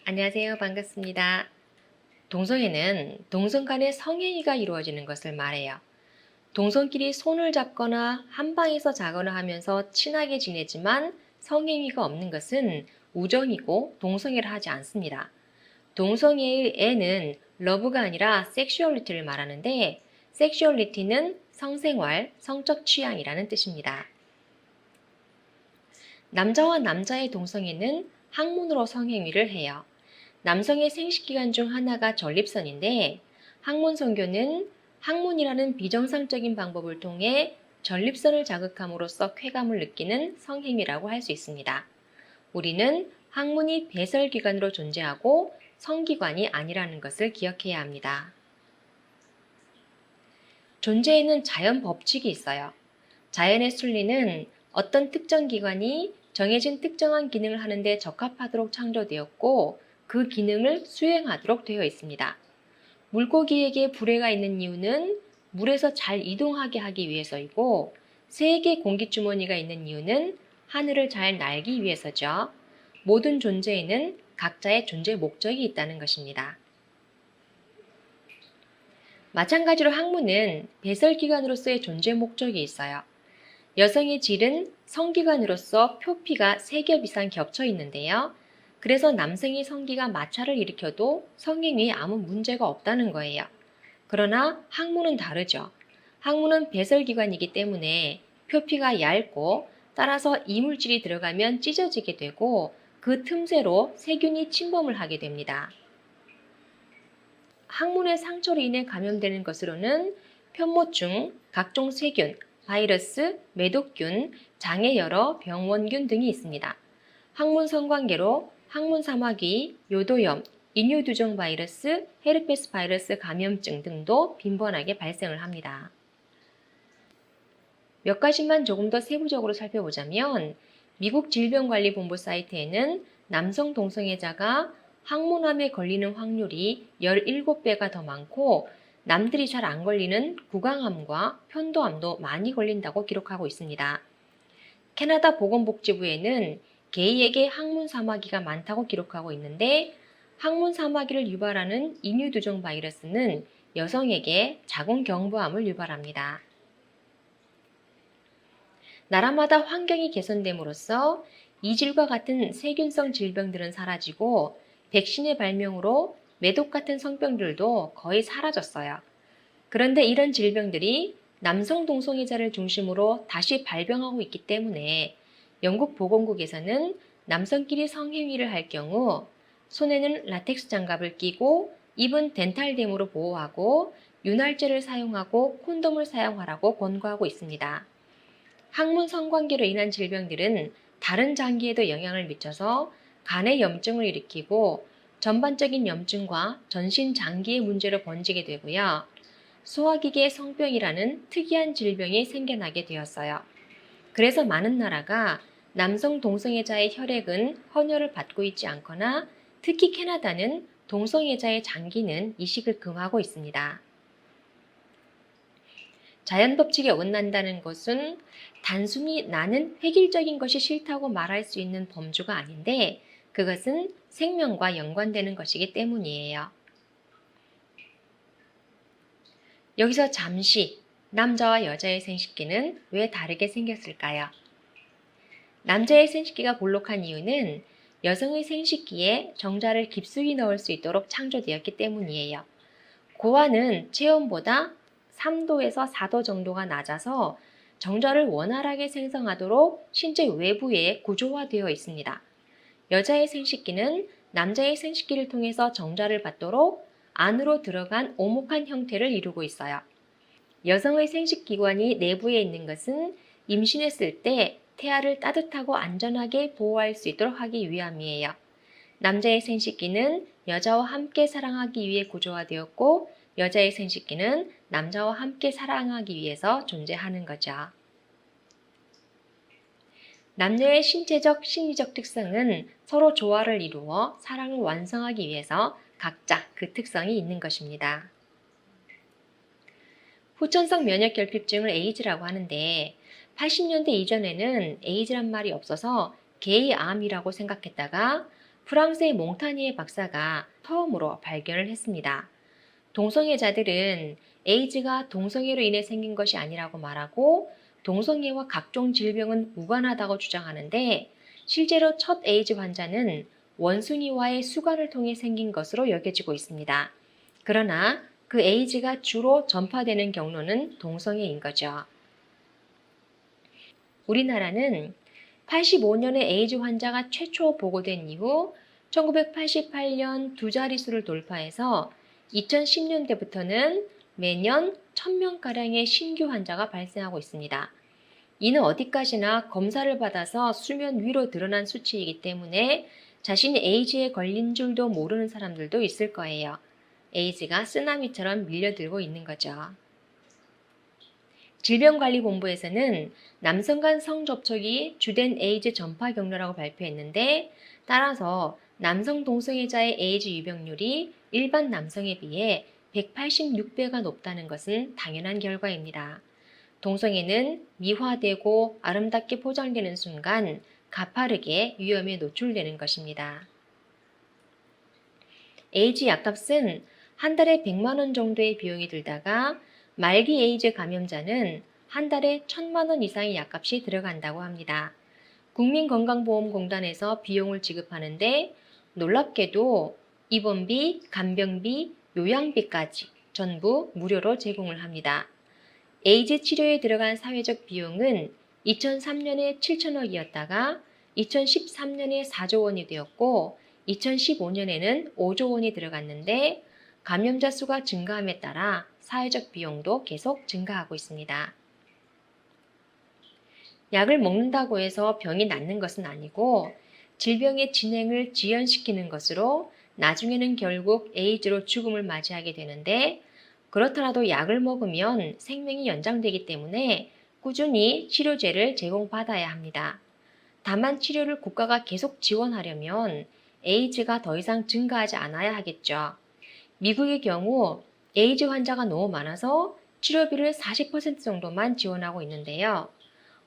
안녕하세요. 반갑습니다. 동성애는 동성 간의 성행위가 이루어지는 것을 말해요. 동성끼리 손을 잡거나 한방에서 자거나 하면서 친하게 지내지만 성행위가 없는 것은 우정이고 동성애를 하지 않습니다. 동성애의 애는 러브가 아니라 섹슈얼리티를 말하는데 섹슈얼리티는 성생활, 성적 취향이라는 뜻입니다. 남자와 남자의 동성애는 항문으로 성행위를 해요. 남성의 생식기관 중 하나가 전립선인데 항문 성교는 항문이라는 비정상적인 방법을 통해 전립선을 자극함으로써 쾌감을 느끼는 성행위라고 할 수 있습니다. 우리는 항문이 배설기관으로 존재하고 성기관이 아니라는 것을 기억해야 합니다. 존재에는 자연 법칙이 있어요. 자연의 순리는 어떤 특정 기관이 정해진 특정한 기능을 하는데 적합하도록 창조되었고 그 기능을 수행하도록 되어 있습니다. 물고기에게 부레가 있는 이유는 물에서 잘 이동하게 하기 위해서이고 새에게 공기주머니가 있는 이유는 하늘을 잘 날기 위해서죠. 모든 존재에는 각자의 존재 목적이 있다는 것입니다. 마찬가지로 항문은 배설기관으로서의 존재 목적이 있어요. 여성의 질은 성기관으로서 표피가 3겹 이상 겹쳐 있는데요. 그래서 남성의 성기가 마찰을 일으켜도 성행위에 아무 문제가 없다는 거예요. 그러나 항문은 다르죠. 항문은 배설기관이기 때문에 표피가 얇고 따라서 이물질이 들어가면 찢어지게 되고 그 틈새로 세균이 침범을 하게 됩니다. 항문의 상처로 인해 감염되는 것으로는 편모증, 각종 세균, 바이러스, 매독균, 장애여러, 병원균 등이 있습니다. 항문 성관계로 항문 사마귀, 요도염, 인유두종 바이러스, 헤르페스 바이러스 감염증 등도 빈번하게 발생을 합니다. 몇 가지만 조금 더 세부적으로 살펴보자면 미국 질병관리본부 사이트에는 남성 동성애자가 항문암에 걸리는 확률이 17배가 더 많고 남들이 잘 안 걸리는 구강암과 편도암도 많이 걸린다고 기록하고 있습니다. 캐나다 보건복지부에는 게이에게 항문 사마귀가 많다고 기록하고 있는데 항문 사마귀를 유발하는 인유두종 바이러스는 여성에게 자궁경부암을 유발합니다. 나라마다 환경이 개선됨으로써 이질과 같은 세균성 질병들은 사라지고 백신의 발명으로 매독 같은 성병들도 거의 사라졌어요. 그런데 이런 질병들이 남성 동성애자를 중심으로 다시 발병하고 있기 때문에 영국 보건국에서는 남성끼리 성행위를 할 경우 손에는 라텍스 장갑을 끼고 입은 덴탈댐으로 보호하고 윤활제를 사용하고 콘돔을 사용하라고 권고하고 있습니다. 항문 성관계로 인한 질병들은 다른 장기에도 영향을 미쳐서 간의 염증을 일으키고 전반적인 염증과 전신 장기의 문제로 번지게 되고요. 소화기계 성병이라는 특이한 질병이 생겨나게 되었어요. 그래서 많은 나라가 남성 동성애자의 혈액은 헌혈을 받고 있지 않거나 특히 캐나다는 동성애자의 장기는 이식을 금하고 있습니다. 자연 법칙에 어긋난다는 것은 단순히 나는 획일적인 것이 싫다고 말할 수 있는 범주가 아닌데 그것은 생명과 연관되는 것이기 때문이에요. 여기서 잠시 남자와 여자의 생식기는 왜 다르게 생겼을까요? 남자의 생식기가 볼록한 이유는 여성의 생식기에 정자를 깊숙이 넣을 수 있도록 창조되었기 때문이에요. 고환은 체온보다 3도에서 4도 정도가 낮아서 정자를 원활하게 생성하도록 신체 외부에 구조화되어 있습니다. 여자의 생식기는 남자의 생식기를 통해서 정자를 받도록 안으로 들어간 오목한 형태를 이루고 있어요. 여성의 생식기관이 내부에 있는 것은 임신했을 때 태아를 따뜻하고 안전하게 보호할 수 있도록 하기 위함이에요. 남자의 생식기는 여자와 함께 사랑하기 위해 구조화되었고 여자의 생식기는 남자와 함께 사랑하기 위해서 존재하는 거죠. 남녀의 신체적, 심리적 특성은 서로 조화를 이루어 사랑을 완성하기 위해서 각자 그 특성이 있는 것입니다. 후천성 면역결핍증을 에이즈라고 하는데 80년대 이전에는 에이즈란 말이 없어서 게이암이라고 생각했다가 프랑스의 몽타니에 박사가 처음으로 발견을 했습니다. 동성애자들은 에이즈가 동성애로 인해 생긴 것이 아니라고 말하고 동성애와 각종 질병은 무관하다고 주장하는데 실제로 첫 에이즈 환자는 원숭이와의 수관을 통해 생긴 것으로 여겨지고 있습니다. 그러나 그 에이즈가 주로 전파되는 경로는 동성애인 거죠. 우리나라는 85년에 에이즈 환자가 최초 보고된 이후 1988년 두 자릿수를 돌파해서 2010년대부터는 매년 1000명가량의 신규 환자가 발생하고 있습니다. 이는 어디까지나 검사를 받아서 수면 위로 드러난 수치이기 때문에 자신이 에이즈에 걸린 줄도 모르는 사람들도 있을 거예요. 에이즈가 쓰나미처럼 밀려들고 있는 거죠. 질병관리본부에서는 남성 간 성접촉이 주된 에이즈 전파 경로라고 발표했는데 따라서 남성 동성애자의 에이즈 유병률이 일반 남성에 비해 186배가 높다는 것은 당연한 결과입니다. 동성애는 미화되고 아름답게 포장되는 순간 가파르게 위험에 노출되는 것입니다. 에이즈 약값은 한 달에 100만 원 정도의 비용이 들다가 말기 에이즈 감염자는 한 달에 1000만 원 이상의 약값이 들어간다고 합니다. 국민건강보험공단에서 비용을 지급하는데 놀랍게도 입원비, 간병비, 요양비까지 전부 무료로 제공을 합니다. 에이즈 치료에 들어간 사회적 비용은 2003년에 7천억이었다가 2013년에 4조 원이 되었고 2015년에는 5조 원이 들어갔는데 감염자 수가 증가함에 따라 사회적 비용도 계속 증가하고 있습니다. 약을 먹는다고 해서 병이 낫는 것은 아니고 질병의 진행을 지연시키는 것으로 나중에는 결국 에이즈로 죽음을 맞이하게 되는데 그렇더라도 약을 먹으면 생명이 연장되기 때문에 꾸준히 치료제를 제공받아야 합니다. 다만 치료를 국가가 계속 지원하려면 에이즈가 더 이상 증가하지 않아야 하겠죠. 미국의 경우 에이즈 환자가 너무 많아서 치료비를 40% 정도만 지원하고 있는데요.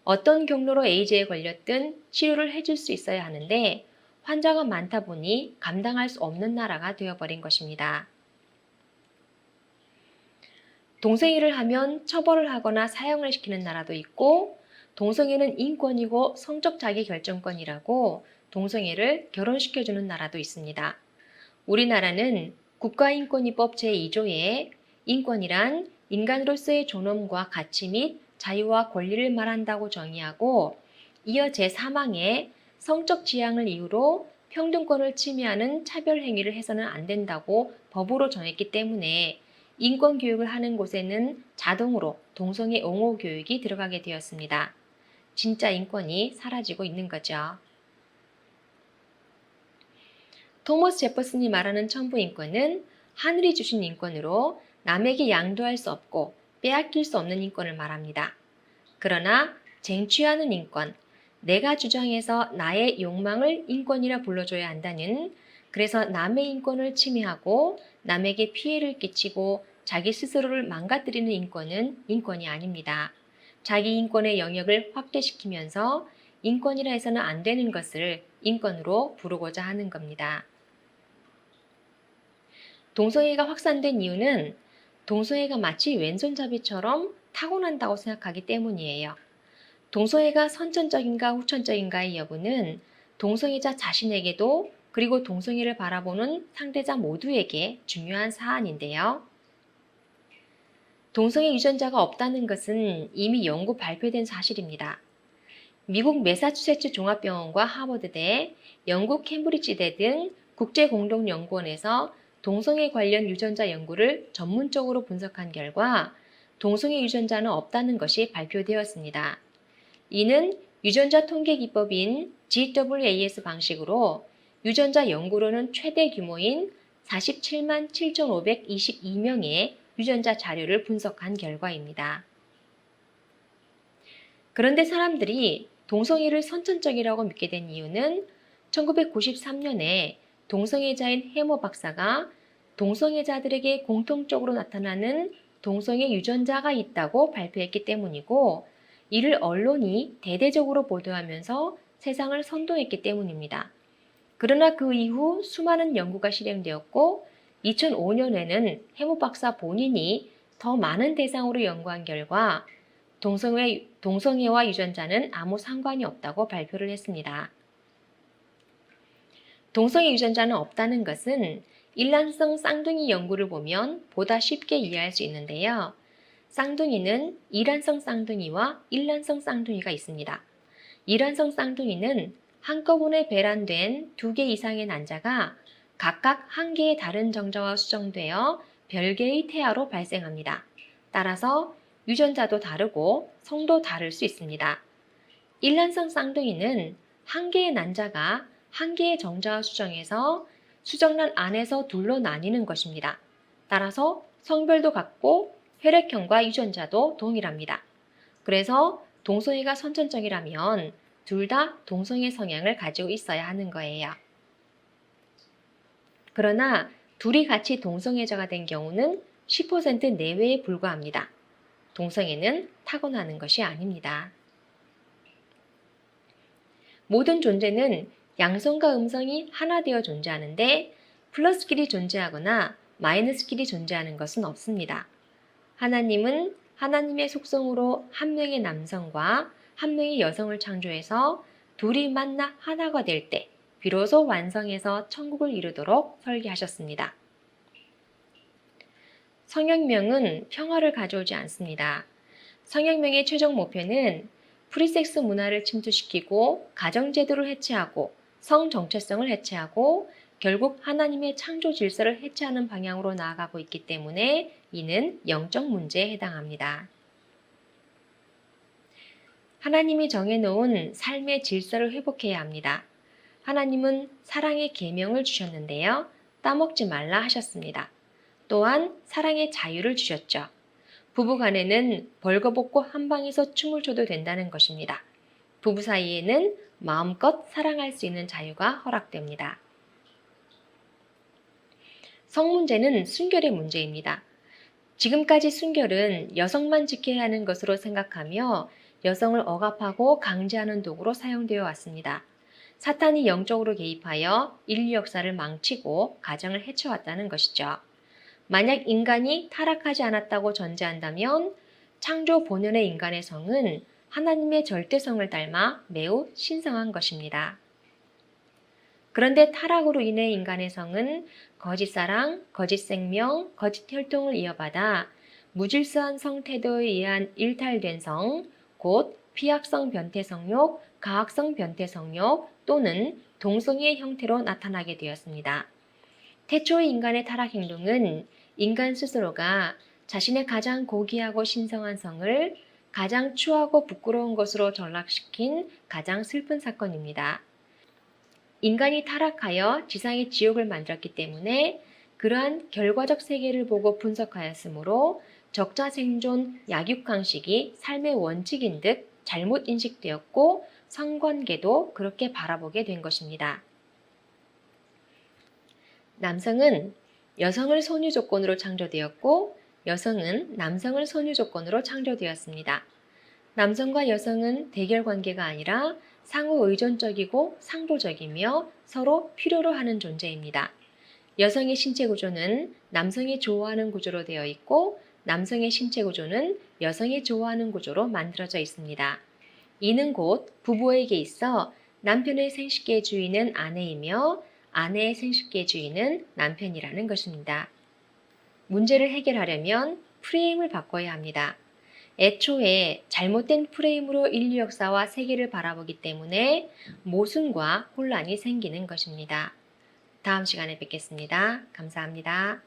어떤 경로로 에이즈에 걸렸든 치료를 해줄 수 있어야 하는데 환자가 많다 보니 감당할 수 없는 나라가 되어버린 것입니다. 동성애를 하면 처벌을 하거나 사형을 시키는 나라도 있고 동성애는 인권이고 성적 자기결정권이라고 동성애를 결혼시켜주는 나라도 있습니다. 우리나라는 국가인권위법 제2조에 인권이란 인간으로서의 존엄과 가치 및 자유와 권리를 말한다고 정의하고 이어 제3항에 성적 지향을 이유로 평등권을 침해하는 차별 행위를 해서는 안 된다고 법으로 정했기 때문에 인권교육을 하는 곳에는 자동으로 동성애 옹호 교육이 들어가게 되었습니다. 진짜 인권이 사라지고 있는 거죠. 토머스 제퍼슨이 말하는 천부인권은 하늘이 주신 인권으로 남에게 양도할 수 없고 빼앗길 수 없는 인권을 말합니다. 그러나 쟁취하는 인권, 내가 주장해서 나의 욕망을 인권이라 불러줘야 한다는 그래서 남의 인권을 침해하고 남에게 피해를 끼치고 자기 스스로를 망가뜨리는 인권은 인권이 아닙니다. 자기 인권의 영역을 확대시키면서 인권이라 해서는 안 되는 것을 인권으로 부르고자 하는 겁니다. 동성애가 확산된 이유는 동성애가 마치 왼손잡이처럼 타고난다고 생각하기 때문이에요. 동성애가 선천적인가 후천적인가의 여부는 동성애자 자신에게도 그리고 동성애를 바라보는 상대자 모두에게 중요한 사안인데요. 동성애 유전자가 없다는 것은 이미 연구 발표된 사실입니다. 미국 매사추세츠 종합병원과 하버드대, 영국 캠브리지대 등 국제공동연구원에서 동성애 관련 유전자 연구를 전문적으로 분석한 결과 동성애 유전자는 없다는 것이 발표되었습니다. 이는 유전자 통계 기법인 GWAS 방식으로 유전자 연구로는 최대 규모인 47만 7,522명의 유전자 자료를 분석한 결과입니다. 그런데 사람들이 동성애를 선천적이라고 믿게 된 이유는 1993년에 동성애자인 해머 박사가 동성애자들에게 공통적으로 나타나는 동성애 유전자가 있다고 발표했기 때문이고 이를 언론이 대대적으로 보도하면서 세상을 선동했기 때문입니다. 그러나 그 이후 수많은 연구가 실행되었고 2005년에는 해무 박사 본인이 더 많은 대상으로 연구한 결과 동성애와 유전자는 아무 상관이 없다고 발표를 했습니다. 동성애 유전자는 없다는 것은 일란성 쌍둥이 연구를 보면 보다 쉽게 이해할 수 있는데요. 쌍둥이는 이란성 쌍둥이와 일란성 쌍둥이가 있습니다. 이란성 쌍둥이는 한꺼번에 배란된 2개 이상의 난자가 각각 한 개의 다른 정자와 수정되어 별개의 태아로 발생합니다. 따라서 유전자도 다르고 성도 다를 수 있습니다. 일란성 쌍둥이는 한 개의 난자가 한 개의 정자와 수정해서 수정란 안에서 둘로 나뉘는 것입니다. 따라서 성별도 같고 혈액형과 유전자도 동일합니다. 그래서 동성애가 선천적이라면 둘 다 동성애 성향을 가지고 있어야 하는 거예요. 그러나 둘이 같이 동성애자가 된 경우는 10% 내외에 불과합니다. 동성애는 타고나는 것이 아닙니다. 모든 존재는 양성과 음성이 하나 되어 존재하는데 플러스끼리 존재하거나 마이너스끼리 존재하는 것은 없습니다. 하나님은 하나님의 속성으로 한 명의 남성과 한 명의 여성을 창조해서 둘이 만나 하나가 될 때 비로소 완성해서 천국을 이루도록 설계하셨습니다. 성혁명은 평화를 가져오지 않습니다. 성혁명의 최종 목표는 프리섹스 문화를 침투시키고 가정제도를 해체하고 성정체성을 해체하고 결국 하나님의 창조 질서를 해체하는 방향으로 나아가고 있기 때문에 이는 영적 문제에 해당합니다. 하나님이 정해놓은 삶의 질서를 회복해야 합니다. 하나님은 사랑의 계명을 주셨는데요. 따먹지 말라 하셨습니다. 또한 사랑의 자유를 주셨죠. 부부간에는 벌거벗고 한 방에서 춤을 춰도 된다는 것입니다. 부부 사이에는 마음껏 사랑할 수 있는 자유가 허락됩니다. 성문제는 순결의 문제입니다. 지금까지 순결은 여성만 지켜야 하는 것으로 생각하며 여성을 억압하고 강제하는 도구로 사용되어 왔습니다. 사탄이 영적으로 개입하여 인류 역사를 망치고 가정을 해쳐왔다는 것이죠. 만약 인간이 타락하지 않았다고 전제한다면 창조 본연의 인간의 성은 하나님의 절대성을 닮아 매우 신성한 것입니다. 그런데 타락으로 인해 인간의 성은 거짓 사랑, 거짓 생명, 거짓 혈통을 이어받아 무질서한 성 태도에 의한 일탈된 성, 곧 피학성 변태 성욕, 가학성 변태 성욕 또는 동성애의 형태로 나타나게 되었습니다. 태초의 인간의 타락 행동은 인간 스스로가 자신의 가장 고귀하고 신성한 성을 가장 추하고 부끄러운 것으로 전락시킨 가장 슬픈 사건입니다. 인간이 타락하여 지상의 지옥을 만들었기 때문에 그러한 결과적 세계를 보고 분석하였으므로 적자생존 약육강식이 삶의 원칙인 듯 잘못 인식되었고 성관계도 그렇게 바라보게 된 것입니다. 남성은 여성을 선유 조건으로 창조되었고 여성은 남성을 선유 조건으로 창조되었습니다. 남성과 여성은 대결 관계가 아니라 상호 의존적이고 상보적이며 서로 필요로 하는 존재입니다. 여성의 신체 구조는 남성이 좋아하는 구조로 되어 있고 남성의 신체 구조는 여성이 좋아하는 구조로 만들어져 있습니다. 이는 곧 부부에게 있어 남편의 생식기의 주인은 아내이며 아내의 생식기의 주인은 남편이라는 것입니다. 문제를 해결하려면 프레임을 바꿔야 합니다. 애초에 잘못된 프레임으로 인류 역사와 세계를 바라보기 때문에 모순과 혼란이 생기는 것입니다. 다음 시간에 뵙겠습니다. 감사합니다.